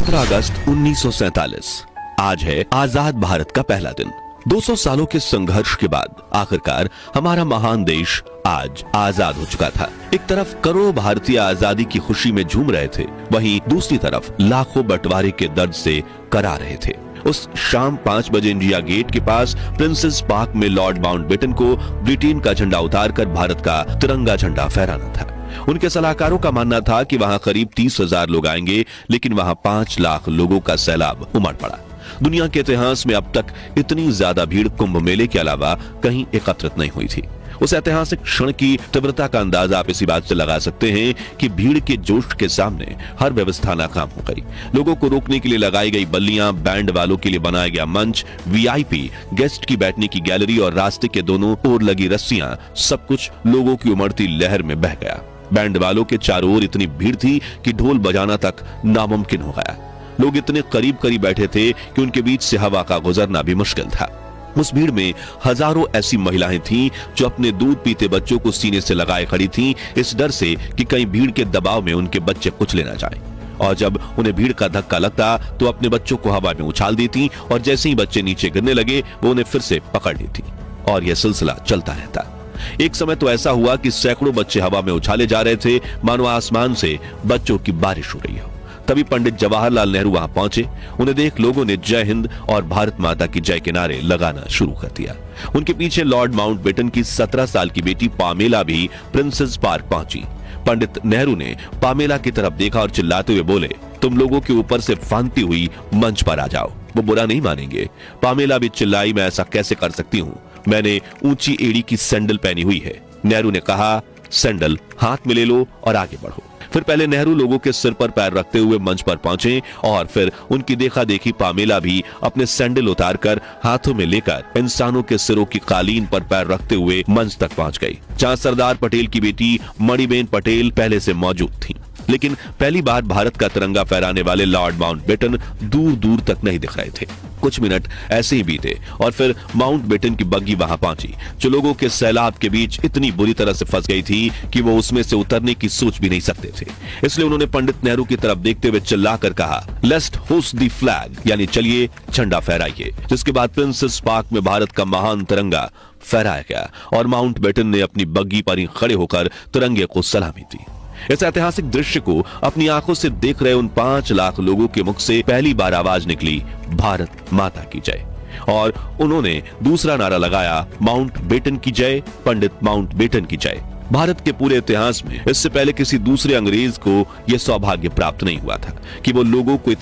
15 अगस्त 1947 आज है आजाद भारत का पहला दिन। 200 सालों के संघर्ष के बाद आखिरकार हमारा महान देश आज आजाद हो चुका था। एक तरफ करोड़ों भारतीय आजादी की खुशी में झूम रहे थे, वहीं दूसरी तरफ लाखों बंटवारे के दर्द से करा रहे थे। उस शाम 5 बजे इंडिया गेट के पास प्रिंसेस पार्क में लॉर्ड माउंटबेटन को ब्रिटेन का झंडा उतारकर भारत का तिरंगा झंडा फहराना था। उनके सलाहकारों का मानना था कि वहां करीब 30,000 लोग आएंगे, लेकिन वहां 5 लाख लोगों का सैलाब उमड़ पड़ा। दुनिया के इतिहास में अब तक इतनी ज्यादा भीड़ कुंभ मेले के अलावा कहीं एकत्रित नहीं हुई थी। उस ऐतिहासिक क्षण की तीव्रता का अंदाजा आप इसी बात से लगा सकते हैं कि भीड़ के जोश के सामने हर व्यवस्था नाकाम हो गई। लोगों को रोकने के लिए लगाई गई बल्लियां, बैंड वालों के लिए बनाया गया मंच, वीआईपी गेस्ट की बैठने की गैलरी और रास्ते के दोनों ओर लगी रस्सियां, सब कुछ लोगों की उमड़ती लहर में बह गया। बैंड वालों के चारों ओर इतनी भीड़ थी कि ढोल बजाना तक नामुमकिन हो गया। लोग इतने करीब करीब बैठे थे कि उनके बीच से हवा का गुजरना भी मुश्किल था। उस भीड़ में हजारों ऐसी महिलाएं थीं जो अपने दूध पीते बच्चों को सीने से लगाए खड़ी थीं, इस डर से कि कहीं भीड़ के दबाव में उनके बच्चे कुचले ना जाएं। और जब उन्हें भीड़ का धक्का लगता तो अपने बच्चों को हवा में उछाल देती और जैसे ही बच्चे नीचे गिरने लगे वो उन्हें फिर से पकड़ लेती और यह सिलसिला चलता रहता। एक समय तो ऐसा हुआ कि सैकड़ों बच्चे हवा में उछाले जा रहे थे, मानो आसमान से बच्चों की बारिश हो रही हो। तभी पंडित जवाहरलाल नेहरू वहां पहुंचे। उन्हें देख लोगों ने जय हिंद और भारत माता की जय के नारे लगाना शुरू कर दिया। उनके पीछे लॉर्ड माउंटबेटन की 17 साल की बेटी पामेला भी प्रिंसेस पार्क पहुंची। पंडित नेहरू ने पामेला की तरफ देखा और चिल्लाते हुए बोले, तुम लोगों के ऊपर से फांदती हुई मंच पर आ जाओ, वो बुरा नहीं मानेंगे। पामेला भी चिल्लाई, मैं ऐसा कैसे कर सकती हूँ, मैंने ऊंची एड़ी की सैंडल पहनी हुई है। नेहरू ने कहा, सैंडल हाथ में ले लो और आगे बढ़ो। फिर पहले नेहरू लोगों के सिर पर पैर रखते हुए मंच पर पहुंचे और फिर उनकी देखा देखी पामेला भी अपने सैंडल उतारकर हाथों में लेकर इंसानों के सिरों की कालीन पर पैर रखते हुए मंच तक पहुंच गई, जहां सरदार पटेल की बेटी मणिबेन पटेल पहले से मौजूद थी। लेकिन पहली बार भारत का तिरंगा फहराने वाले लॉर्ड माउंटबेटन दूर दूर तक नहीं दिख रहे थे। कुछ मिनट ऐसे ही बीते और फिर माउंटबेटन की बग्गी वहां पहुंची, जो लोगों के सैलाब के बीच इतनी बुरी तरह से फंस गई थी कि वो उसमें से उतरने की सोच भी नहीं सकते थे। इसलिए उन्होंने पंडित नेहरू की तरफ देखते हुए चिल्लाकर कहा, लेट्स होस्ट द फ्लैग, यानी चलिए झंडा फहराइए। जिसके बाद प्रिंसेस पार्क में भारत का महान तिरंगा फहराया गया और माउंटबेटन ने अपनी बग्गी पर ही खड़े होकर तिरंगे को सलामी दी। इस ऐतिहासिक दृश्य को अपनी आंखों से देख रहे उन 5 लाख लोगों के मुख से पहली बार आवाज निकली, भारत माता की जय। और उन्होंने दूसरा नारा लगाया, माउंटबेटन की जय, पंडित माउंटबेटन की जय। भारत के पूरे इतिहास में इससे पहले किसी दूसरे अंग्रेज को यह सौभाग्य प्राप्त नहीं हुआ था कि वो लोगों को